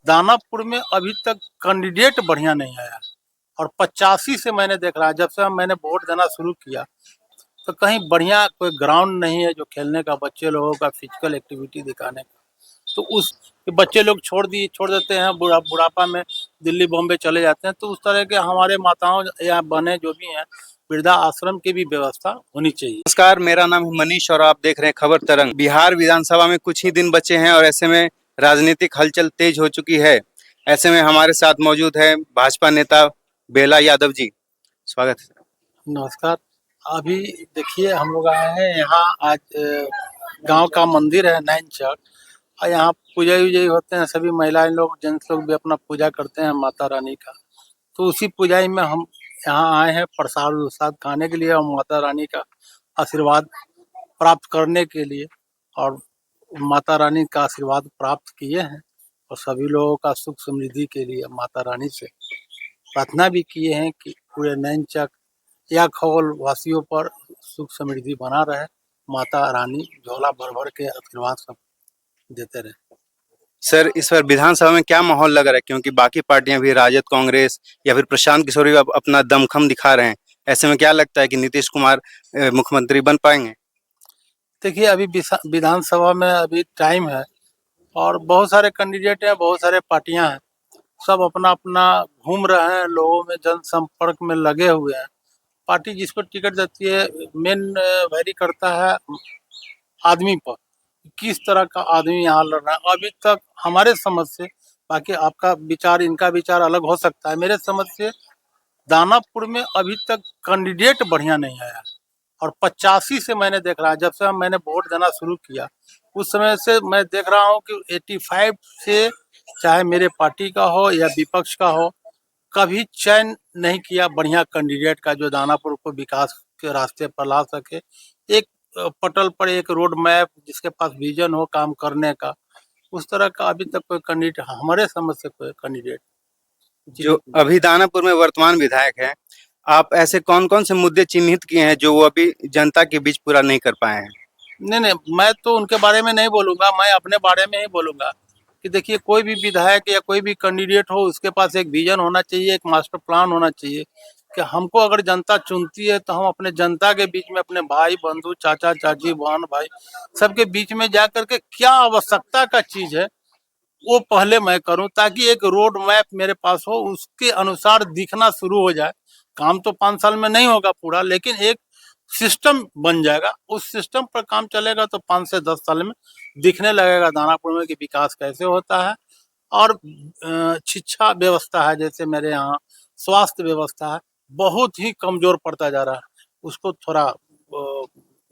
दानापुर में अभी तक कैंडिडेट बढ़िया नहीं आया और 85 से मैंने देख रहा, जब से मैंने वोट देना शुरू किया तो कहीं बढ़िया कोई ग्राउंड नहीं है जो खेलने का, बच्चे लोगों का फिजिकल एक्टिविटी दिखाने का। तो उस बच्चे लोग छोड़ देते हैं, बुढ़ापा में दिल्ली बॉम्बे चले जाते हैं। तो उस तरह के हमारे माताओं या बहनें जो भी हैं, वृद्धा आश्रम की भी व्यवस्था होनी चाहिए। नमस्कार, मेरा नाम है मनीष और आप देख रहे हैं खबर तरंग। बिहार विधानसभा में कुछ ही दिन बचे हैं और ऐसे में राजनीतिक हलचल तेज हो चुकी है। ऐसे में हमारे साथ मौजूद है भाजपा नेता बेला यादव जी। स्वागत है। नमस्कार। अभी देखिए, हम लोग आए हैं यहाँ आज गांव का मंदिर है नैन चक, और यहाँ पूजा वूजा होते हैं। सभी महिलाएं लोग, जेंट्स लोग भी अपना पूजा करते हैं माता रानी का। तो उसी पूजाई में हम यहाँ आए हैं प्रसाद उरसाद खाने के लिए और माता रानी का आशीर्वाद प्राप्त करने के लिए। और माता रानी का आशीर्वाद प्राप्त किए हैं और सभी लोगों का सुख समृद्धि के लिए माता रानी से प्रार्थना भी किए हैं कि पूरे नैन चक या खगोल वासियों पर सुख समृद्धि बना रहे। माता रानी झोला भर भर के आशीर्वाद सब देते रहे। सर, इस बार विधानसभा में क्या माहौल लग रहा है, क्योंकि बाकी पार्टियां भी राजद, कांग्रेस या फिर प्रशांत किशोर भी अपना दमखम दिखा रहे हैं। ऐसे में क्या लगता है कि नीतीश कुमार मुख्यमंत्री बन पाएंगे? देखिए, अभी विधानसभा में अभी टाइम है और बहुत सारे कैंडिडेट हैं, बहुत सारे पार्टियां हैं, सब अपना अपना घूम रहे हैं, लोगों में जनसंपर्क में लगे हुए हैं। पार्टी जिस पर टिकट देती है, मेन वैरी करता है आदमी पर, किस तरह का आदमी यहाँ लड़ रहा है। अभी तक हमारे समझ से, बाकी आपका विचार, इनका विचार अलग हो सकता है, मेरे समझ से दानापुर में अभी तक कैंडिडेट बढ़िया नहीं आया और 85 से मैंने देख रहा, जब से मैंने वोट देना शुरू किया उस समय से मैं देख रहा हूँ कि 85 से, चाहे मेरे पार्टी का हो या विपक्ष का हो, कभी चयन नहीं किया बढ़िया कैंडिडेट का जो दानापुर को विकास के रास्ते पर ला सके। एक पटल पर एक रोड मैप, जिसके पास विजन हो काम करने का, उस तरह का अभी तक कोई कैंडिडेट हमारे समझ से कोई कैंडिडेट जो अभी दानापुर में वर्तमान विधायक है, आप ऐसे कौन कौन से मुद्दे चिन्हित किए हैं जो वो अभी जनता के बीच पूरा नहीं कर पाए हैं? नहीं, मैं तो उनके बारे में नहीं बोलूंगा, मैं अपने बारे में ही बोलूंगा कि देखिए, कोई भी विधायक या कोई भी कैंडिडेट हो, उसके पास एक विजन होना चाहिए, एक मास्टर प्लान होना चाहिए कि हमको अगर जनता चुनती है तो हम अपने जनता के बीच में, अपने भाई बंधु, चाचा चाची, बहन भाई, सबके बीच में जा करके क्या आवश्यकता का चीज है वो पहले मैं करूं, ताकि एक रोड मैप मेरे पास हो, उसके अनुसार दिखना शुरू हो जाए। काम तो 5 साल में नहीं होगा पूरा, लेकिन एक सिस्टम बन जाएगा, उस सिस्टम पर काम चलेगा तो 5 से 10 साल में दिखने लगेगा दानापुर में कि विकास कैसे होता है। और शिक्षा व्यवस्था है, जैसे मेरे यहाँ स्वास्थ्य व्यवस्था है, बहुत ही कमजोर पड़ता जा रहा है, उसको थोड़ा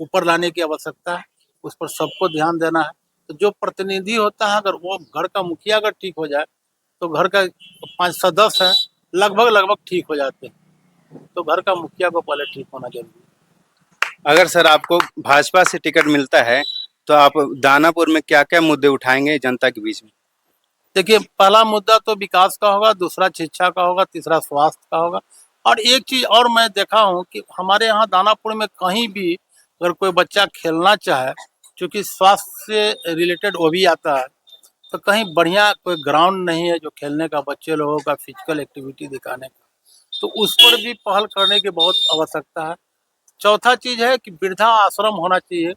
ऊपर लाने की आवश्यकता है, उस पर सबको ध्यान देना है। तो जो प्रतिनिधि होता है, अगर वो घर का मुखिया अगर ठीक हो जाए तो घर का 5 सदस्य है लगभग ठीक हो जाते हैं। तो घर का मुखिया को पहले ठीक होना जरूरी है। अगर सर आपको भाजपा से टिकट मिलता है तो आप दानापुर में क्या क्या मुद्दे उठाएंगे जनता के बीच में? देखिए, पहला मुद्दा तो विकास का होगा, दूसरा शिक्षा का होगा, तीसरा स्वास्थ्य का होगा। और एक चीज और मैं देखा हूँ कि हमारे यहाँ दानापुर में कहीं भी अगर कोई बच्चा खेलना चाहे, क्योंकि स्वास्थ्य से रिलेटेड वो भी आता है, तो कहीं बढ़िया कोई ग्राउंड नहीं है जो खेलने का, बच्चे लोगों का फिजिकल एक्टिविटी दिखाने का। तो उस पर भी पहल करने की बहुत आवश्यकता है। चौथा चीज है कि वृद्धा आश्रम होना चाहिए।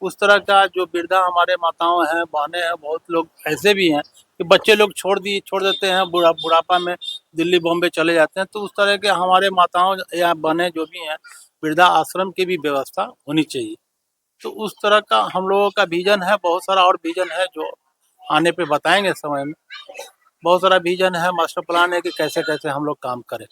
उस तरह का जो वृद्धा हमारे माताओं हैं, बहनें हैं, बहुत लोग ऐसे भी हैं कि बच्चे लोग छोड़ देते हैं, बुढ़ापा में दिल्ली बॉम्बे चले जाते हैं। तो उस तरह के हमारे माताओं या बहनें जो भी हैं, वृद्धा आश्रम की भी व्यवस्था होनी चाहिए। तो उस तरह का हम लोगों का विजन है, बहुत सारा और विजन है जो आने पे बताएंगे समय में। बहुत सारा विजन है, मास्टर प्लान है कि कैसे कैसे हम लोग काम करें।